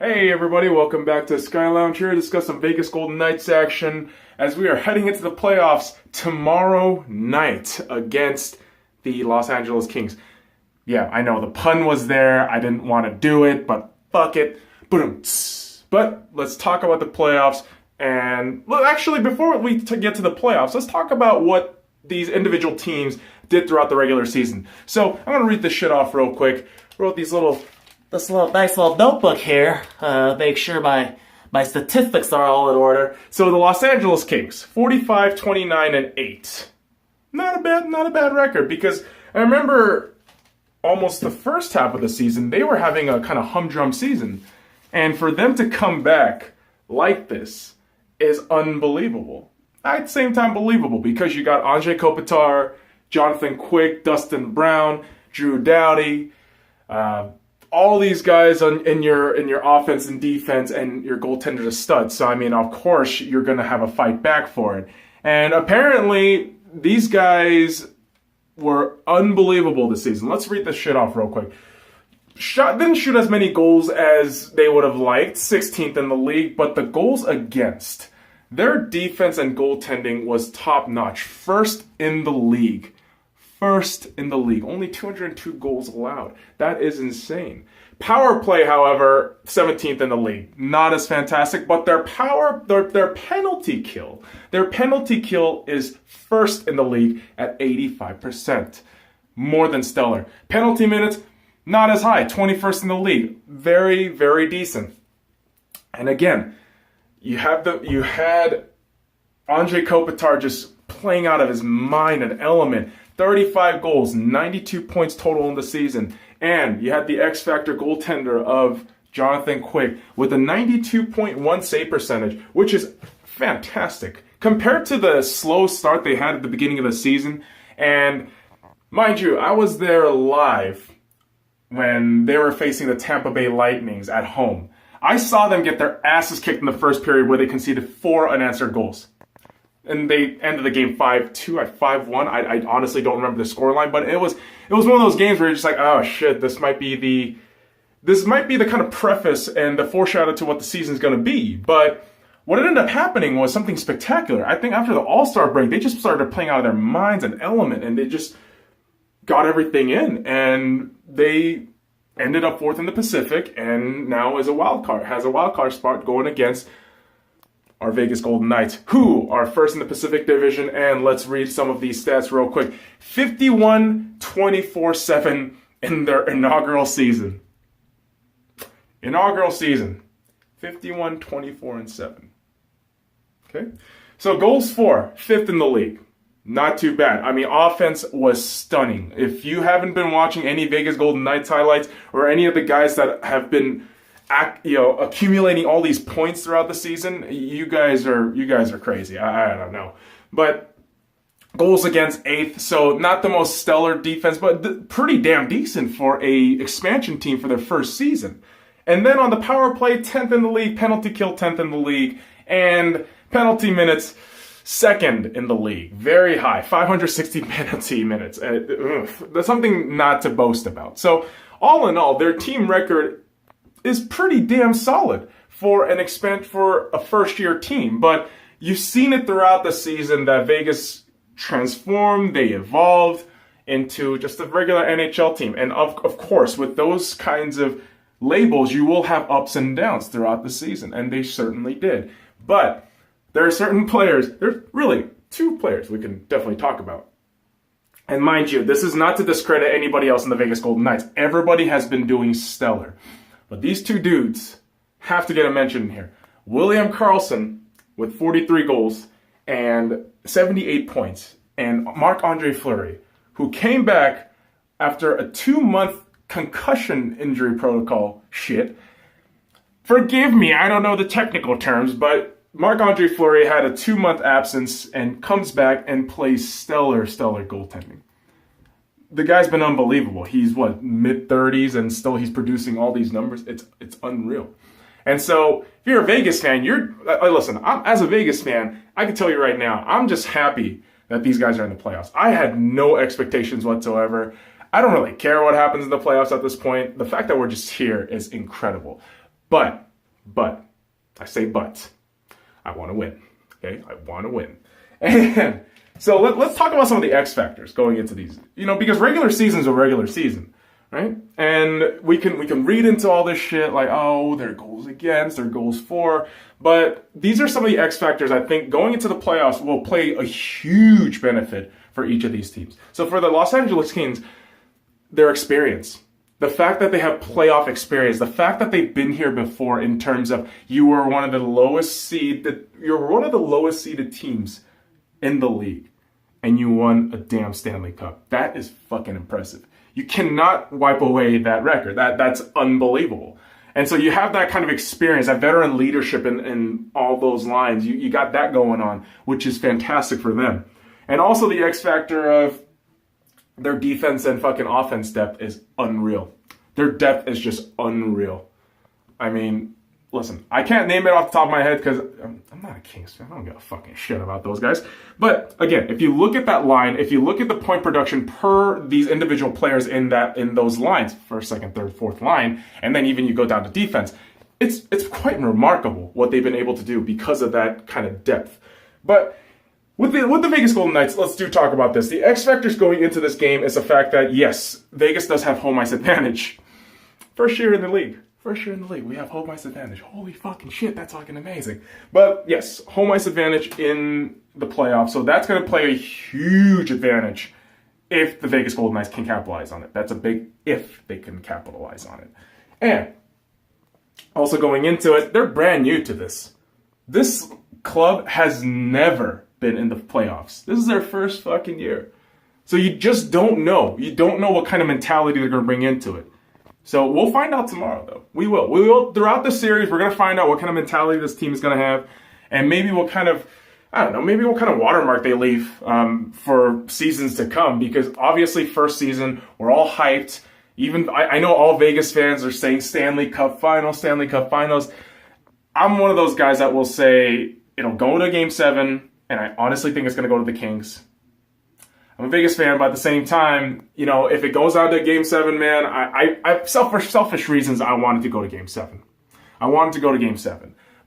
Hey everybody, welcome back to S.C.Y here to discuss some Vegas Golden Knights action as we are heading into the playoffs tomorrow night against the Los Angeles Kings. Yeah, I know, the pun was there, I didn't want to do it, but fuck it. Boom. But let's talk about the playoffs, and well, actually before we get to the playoffs, let's talk about what these individual teams did throughout the regular season. So I'm going to read this shit off real quick. Wrote this nice little notebook here. Make sure my statistics are all in order. So the Los Angeles Kings, 45, 29, and 8. Not a bad record, because I remember almost the first half of the season, they were having a kind of humdrum season. And for them to come back like this is unbelievable. At the same time, believable, because you got Anze Kopitar, Jonathan Quick, Dustin Brown, Drew Doughty, all these guys in your offense and defense, and your goaltender's a stud. So, I mean, of course, you're going to have a fight back for it. And apparently, these guys were unbelievable this season. Let's read this shit off real quick. Didn't shoot as many goals as they would have liked, 16th in the league, but the goals against, their defense and goaltending was top-notch. First in the league. Only 202 goals allowed. That is insane. Power play, however, 17th in the league. Not as fantastic, but their penalty kill. Their penalty kill is first in the league at 85%. More than stellar. Penalty minutes, not as high. 21st in the league. Very, very decent. And again, you had Anze Kopitar just playing out of his mind and element. 35 goals, 92 points total in the season. And you had the X-Factor goaltender of Jonathan Quick with a 92.1 save percentage, which is fantastic. Compared to the slow start they had at the beginning of the season, and mind you, I was there live when they were facing the Tampa Bay Lightnings at home. I saw them get their asses kicked in the first period where they conceded 4 unanswered goals. And they ended the game 5-2, 5-1. I honestly don't remember the scoreline, but it was one of those games where you're just like, oh shit, this might be the kind of preface and the foreshadow to what the season's going to be. But what ended up happening was something spectacular. I think after the All-Star break, they just started playing out of their minds and element, and they just got everything in, and they ended up 4th in the Pacific, and now has a wild card spot going against our Vegas Golden Knights, who are first in the Pacific Division. And let's read some of these stats real quick. 51-24-7 in their inaugural season. 51-24-7. Okay? So goals for, 5th in the league. Not too bad. I mean, offense was stunning. If you haven't been watching any Vegas Golden Knights highlights, or any of the guys that have been accumulating all these points throughout the season, you guys are crazy. I don't know. But goals against 8th, so not the most stellar defense, but pretty damn decent for a expansion team for their first season. And then on the power play, 10th in the league, penalty kill 10th in the league, and penalty minutes 2nd in the league. Very high, 560 penalty minutes. That's something not to boast about. So all in all, their team record is pretty damn solid for a first-year team. But you've seen it throughout the season that Vegas transformed, they evolved into just a regular NHL team. And of course, with those kinds of labels, you will have ups and downs throughout the season, and they certainly did. But there are certain players, there's really 2 players we can definitely talk about. And mind you, this is not to discredit anybody else in the Vegas Golden Knights. Everybody has been doing stellar. But these 2 dudes have to get a mention in here. William Karlsson with 43 goals and 78 points. And Marc-Andre Fleury, who came back after a 2-month concussion injury protocol shit. Forgive me, I don't know the technical terms, but Marc-Andre Fleury had a 2-month absence and comes back and plays stellar goaltending. The guy's been unbelievable. He's mid-30s, and still he's producing all these numbers. It's unreal. And so if you're a Vegas fan, as a Vegas fan, I can tell you right now, I'm just happy that these guys are in the playoffs. I had no expectations whatsoever. I don't really care what happens in the playoffs at this point. The fact that we're just here is incredible. But But, I say but, I want to win. Okay, I want to win. And so let's talk about some of the X factors going into these. Because regular season's a regular season, right? And we can read into all this shit like, oh, their goals against, their goals for. But these are some of the X factors I think going into the playoffs will play a huge benefit for each of these teams. So for the Los Angeles Kings, their experience. The fact that they have playoff experience, the fact that they've been here before in terms of you were one of the lowest seeded teams in the league and you won a damn Stanley Cup. That is fucking impressive. You cannot wipe away that record. That's unbelievable. And so you have that kind of experience, that veteran leadership in all those lines. You got that going on, which is fantastic for them. And also the X factor of their defense and fucking offense depth is unreal. Their depth is just unreal. I mean, listen, I can't name it off the top of my head because I'm not a Kings fan. I don't give a fucking shit about those guys. But again, if you look at that line, if you look at the point production per these individual players in those lines, first, second, third, fourth line, and then even you go down to defense, it's quite remarkable what they've been able to do because of that kind of depth. But with the Vegas Golden Knights, let's talk about this. The X factors going into this game is the fact that, yes, Vegas does have home ice advantage. First year in the league, we have home ice advantage. Holy fucking shit, that's fucking amazing. But yes, home ice advantage in the playoffs. So that's going to play a huge advantage if the Vegas Golden Knights can capitalize on it. That's a big if they can capitalize on it. And also going into it, they're brand new to this. This club has never been in the playoffs. This is their first fucking year. So you just don't know. You don't know what kind of mentality they're going to bring into it. So we'll find out tomorrow, though. We will. Throughout the series, we're going to find out what kind of mentality this team is going to have. And maybe what kind of watermark they leave for seasons to come. Because obviously, first season, we're all hyped. Even I know all Vegas fans are saying Stanley Cup Finals. I'm one of those guys that will say, go to Game 7. And I honestly think it's going to go to the Kings. I'm a Vegas fan, but at the same time, if it goes out to Game 7, man, I for selfish reasons, I wanted to go to Game 7.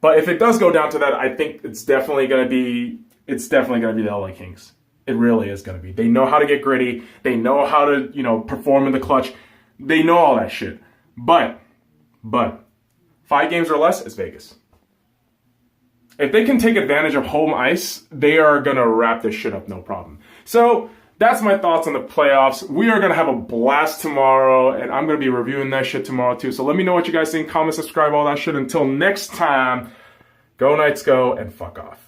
But if it does go down to that, I think it's definitely going to be the LA Kings. It really is going to be. They know how to get gritty. They know how to, perform in the clutch. They know all that shit. But 5 games or less is Vegas. If they can take advantage of home ice, they are going to wrap this shit up no problem. So that's my thoughts on the playoffs. We are going to have a blast tomorrow, and I'm going to be reviewing that shit tomorrow too. So let me know what you guys think. Comment, subscribe, all that shit. Until next time, go Knights go, and fuck off.